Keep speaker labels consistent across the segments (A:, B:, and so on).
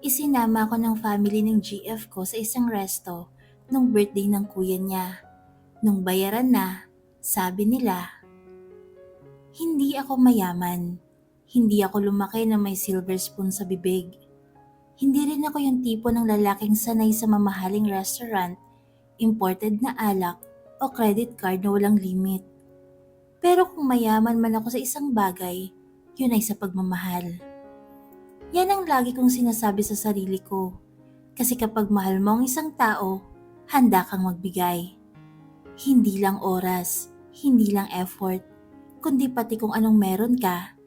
A: Isinama ako ng family ng GF ko sa isang resto nung birthday ng kuya niya. Nung bayaran na, sabi nila, hindi ako mayaman. Hindi ako lumaki na may silver spoon sa bibig. Hindi rin ako yung tipo ng lalaking sanay sa mamahaling restaurant, imported na alak o credit card na walang limit. Pero kung mayaman man ako sa isang bagay, yun ay sa pagmamahal. Yan ang lagi kong sinasabi sa sarili ko. Kasi kapag mahal mo ang isang tao, handa kang magbigay. Hindi lang oras, hindi lang effort, kundi pati kung anong meron ka.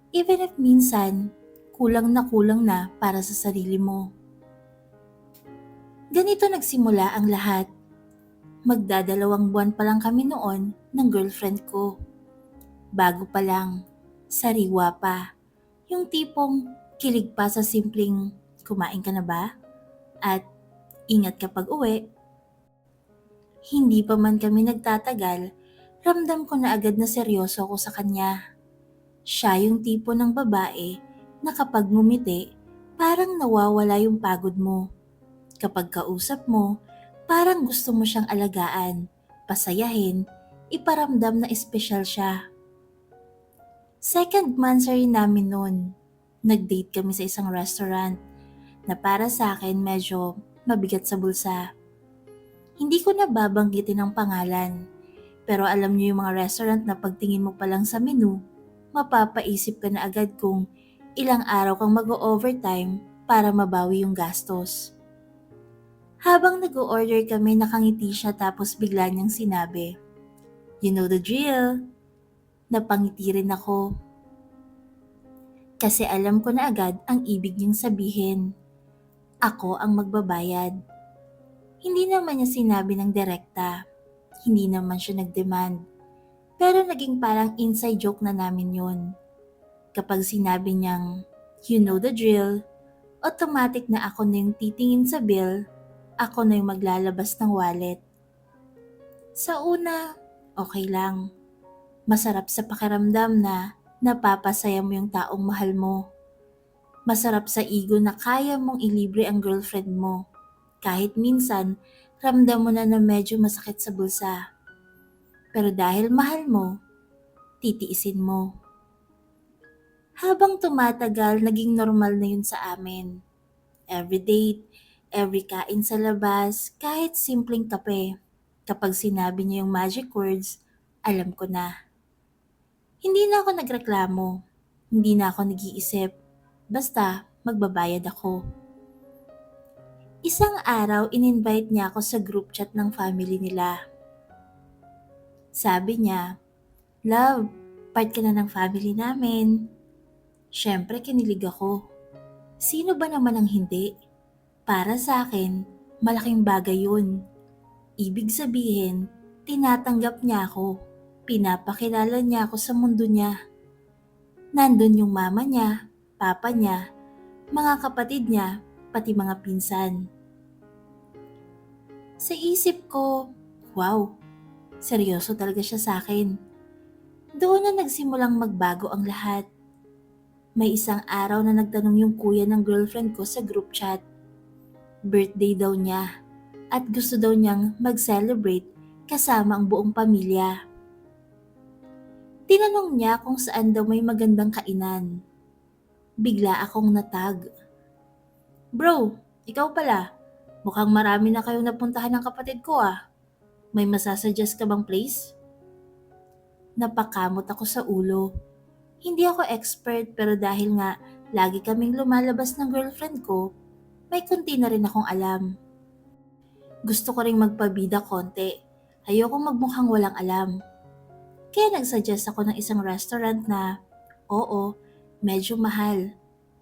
A: Even if minsan, kulang na para sa sarili mo. Ganito nagsimula ang lahat. Magdadalawang buwan pa lang kami noon ng girlfriend ko. Bago pa lang, sariwa pa. Yung tipong kilig pa sa simpleng kumain ka na ba? At ingat kapag uwi. Hindi pa man kami nagtatagal, ramdam ko na agad na seryoso ako sa kanya. Siya yung tipo ng babae na kapag ngumiti, parang nawawala yung pagod mo. Kapag kausap mo, parang gusto mo siyang alagaan, pasayahin, iparamdam na espesyal siya. Second monthsary namin noon. Nag-date kami sa isang restaurant na para sa akin medyo mabigat sa bulsa. Hindi ko na babanggitin ang pangalan, pero alam niyo yung mga restaurant na pagtingin mo pa lang sa menu, mapapaisip ka na agad kung ilang araw kang mag-overtime para mabawi yung gastos. Habang nag-order kami, nakangiti siya tapos bigla niyang sinabi, "You know the drill." Napangiti rin ako. Kasi alam ko na agad ang ibig niyang sabihin. Ako ang magbabayad. Hindi naman niya sinabi ng direkta. Hindi naman siya nag-demand. Pero naging parang inside joke na namin yun. Kapag sinabi niyang, "You know the drill," automatic na ako na yung titingin sa bill, ako na yung maglalabas ng wallet. Sa una, okay lang. Masarap sa pakiramdam na napapasaya mo yung taong mahal mo. Masarap sa ego na kaya mong ilibre ang girlfriend mo. Kahit minsan, ramdam mo na medyo masakit sa bulsa. Pero dahil mahal mo, titiisin mo. Habang tumatagal, naging normal na yun sa amin. Every date, every kain sa labas, kahit simpleng kape. Kapag sinabi niya yung magic words, alam ko na. Hindi na ako nagreklamo. Hindi na ako nag-iisip. Basta, magbabayad ako. Isang araw, in-invite niya ako sa group chat ng family nila. Sabi niya, "Love, part ka na ng family namin." Siyempre, kinilig ako. Sino ba naman ang hindi? Para sa akin, malaking bagay yun. Ibig sabihin, tinatanggap niya ako. Pinapakilala niya ako sa mundo niya. Nandun yung mama niya, papa niya, mga kapatid niya, pati mga pinsan. Sa isip ko, wow, seryoso talaga siya sa akin. Doon na nagsimulang magbago ang lahat. May isang araw na nagtanong yung kuya ng girlfriend ko sa group chat. Birthday daw niya at gusto daw niyang mag-celebrate kasama ang buong pamilya. Tinanong niya kung saan daw may magandang kainan. Bigla akong natag. "Bro, ikaw pala. Mukhang marami na kayong napuntahan ng kapatid ko ah. May masasuggest ka bang place?" Napakamot ako sa ulo. Hindi ako expert pero dahil nga lagi kaming lumalabas ng girlfriend ko, may konti na rin akong alam. Gusto ko ring magpabida konti. Ayokong magmukhang walang alam. Kaya nagsuggest ako ng isang restaurant na, oo, medyo mahal,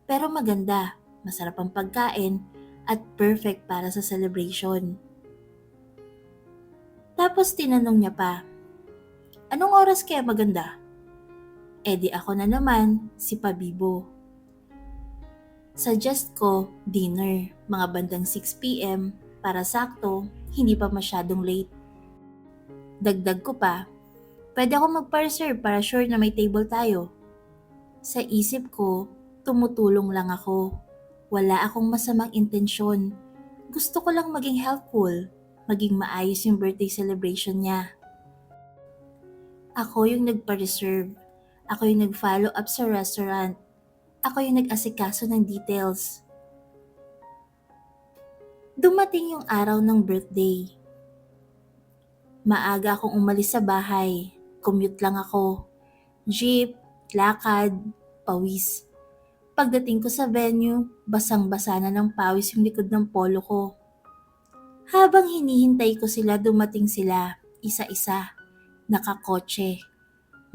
A: pero maganda, masarap ang pagkain, at perfect para sa celebration. Tapos tinanong niya pa, "Anong oras kaya maganda?" E di ako na naman, si Pabibo. Suggest ko, dinner, mga bandang 6 p.m. para sakto, hindi pa masyadong late. Dagdag ko pa, pwede ako magpa-reserve para sure na may table tayo. Sa isip ko, tumutulong lang ako. Wala akong masamang intensyon. Gusto ko lang maging helpful, maging maayos yung birthday celebration niya. Ako yung nagpa-reserve. Ako yung nag-follow up sa restaurant. Ako yung nag-asikaso ng details. Dumating yung araw ng birthday. Maaga akong umalis sa bahay. Commute lang ako. Jeep, lakad, pawis. Pagdating ko sa venue, basang-basa na ng pawis yung likod ng polo ko. Habang hinihintay ko sila, dumating sila, isa-isa, nakakotse.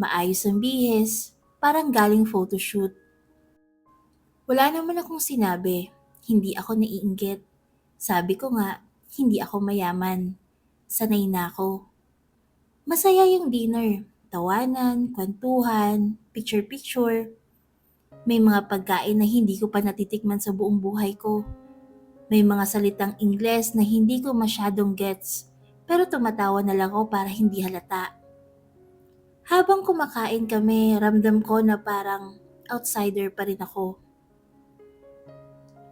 A: Maayos ang bihis, parang galing photoshoot. Wala naman akong sinabi, hindi ako naiinggit. Sabi ko nga, hindi ako mayaman. Sanay na ako. Masaya yung dinner, tawanan, kwentuhan, picture-picture. May mga pagkain na hindi ko pa natitikman sa buong buhay ko. May mga salitang Ingles na hindi ko masyadong gets, pero tumatawa na lang ako para hindi halata. Habang kumakain kami, ramdam ko na parang outsider pa rin ako.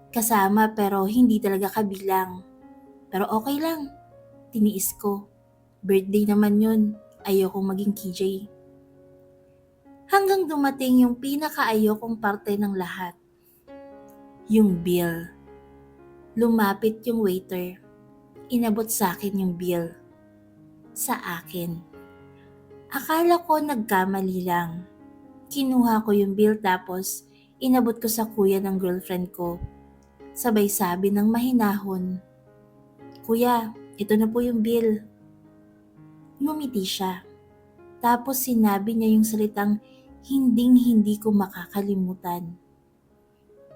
A: Kasama pero hindi talaga kabilang. Pero okay lang, tiniis ko. Birthday naman yun, ayokong maging KJ. Hanggang dumating yung pinakaayokong parte ng lahat. Yung bill. Lumapit yung waiter. Inabot sa akin yung bill. Sa akin. Akala ko nagkamali lang. Kinuha ko yung bill tapos inabot ko sa kuya ng girlfriend ko. Sabay sabi ng mahinahon, "Kuya, ito na po yung bill." Ngumiti siya. Tapos sinabi niya yung salitang hinding-hindi ko makakalimutan.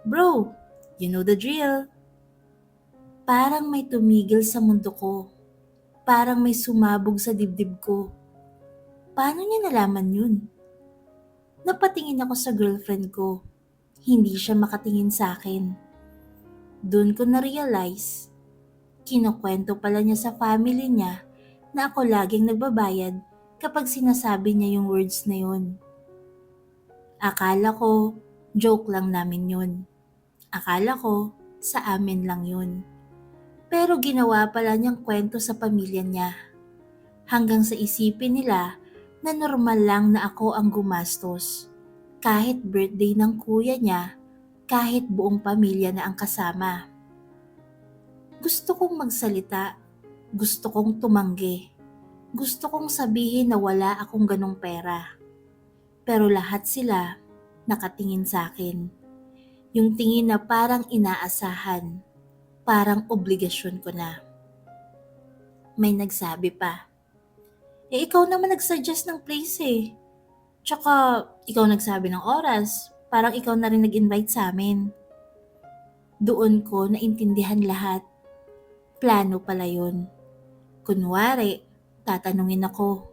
A: "Bro, you know the drill." Parang may tumigil sa mundo ko. Parang may sumabog sa dibdib ko. Paano niya nalaman yun? Napatingin ako sa girlfriend ko. Hindi siya makatingin sa akin. Doon ko na-realize, kinukwento pala niya sa family niya na ako laging nagbabayad kapag sinasabi niya yung words na yun. Akala ko, joke lang namin yun. Akala ko, sa amin lang yun. Pero ginawa pala niyang kwento sa pamilya niya. Hanggang sa isipin nila na normal lang na ako ang gumastos. Kahit birthday ng kuya niya, kahit buong pamilya na ang kasama. Gusto kong magsalita, gusto kong tumanggi, gusto kong sabihin na wala akong ganong pera. Pero lahat sila nakatingin sa akin. Yung tingin na parang inaasahan, parang obligasyon ko na. May nagsabi pa, ikaw naman nagsuggest ng place eh. Tsaka ikaw nagsabi ng oras, parang ikaw na rin nag-invite sa amin. Doon ko naintindihan lahat. Plano pala yun. Kunwari, tatanungin ako.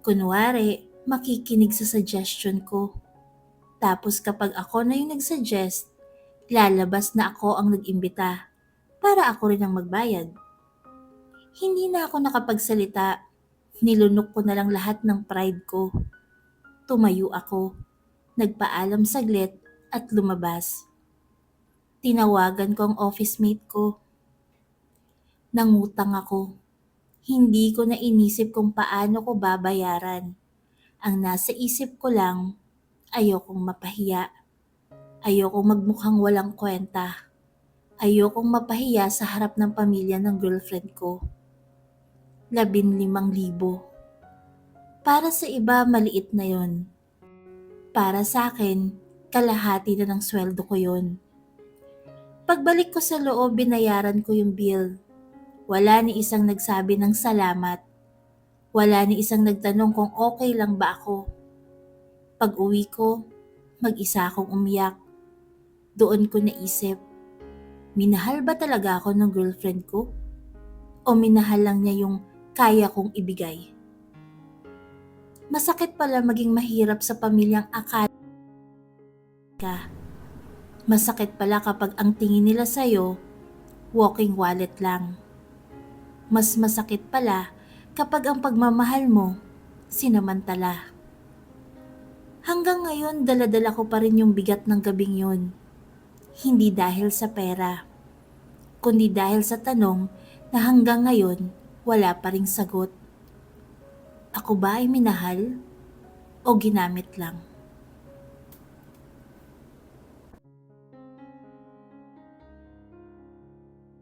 A: Kunwari, makikinig sa suggestion ko. Tapos kapag ako na yung nagsuggest, lalabas na ako ang nag-imbita para ako rin ang magbayad. Hindi na ako nakapagsalita. Nilunok ko na lang lahat ng pride ko. Tumayo ako, nagpaalam saglit at lumabas. Tinawagan ko ang office mate ko. Nangutang ako. Hindi ko na inisip kung paano ko babayaran. Ang nasa isip ko lang, ayokong mapahiya. Ayokong magmukhang walang kwenta. Ayokong mapahiya sa harap ng pamilya ng girlfriend ko. 15,000. Para sa iba, maliit na yon. Para sa akin, kalahati na ng sweldo ko yon. Pagbalik ko sa loob, binayaran ko yung bill. Wala ni isang nagsabi ng salamat. Wala ni isang nagtanong kung okay lang ba ako. Pag uwi ko, mag-isa akong umiyak. Doon ko naisip, minahal ba talaga ako ng girlfriend ko? O minahal lang niya yung kaya kong ibigay? Masakit pala maging mahirap sa pamilyang akala ka. Masakit pala kapag ang tingin nila sa'yo, walking wallet lang. Mas masakit pala kapag ang pagmamahal mo, sinamantala. Hanggang ngayon, dala-dala ko pa rin yung bigat ng gabing yun. Hindi dahil sa pera, kundi dahil sa tanong na hanggang ngayon wala pa ring sagot. Ako ba ay minahal o ginamit lang?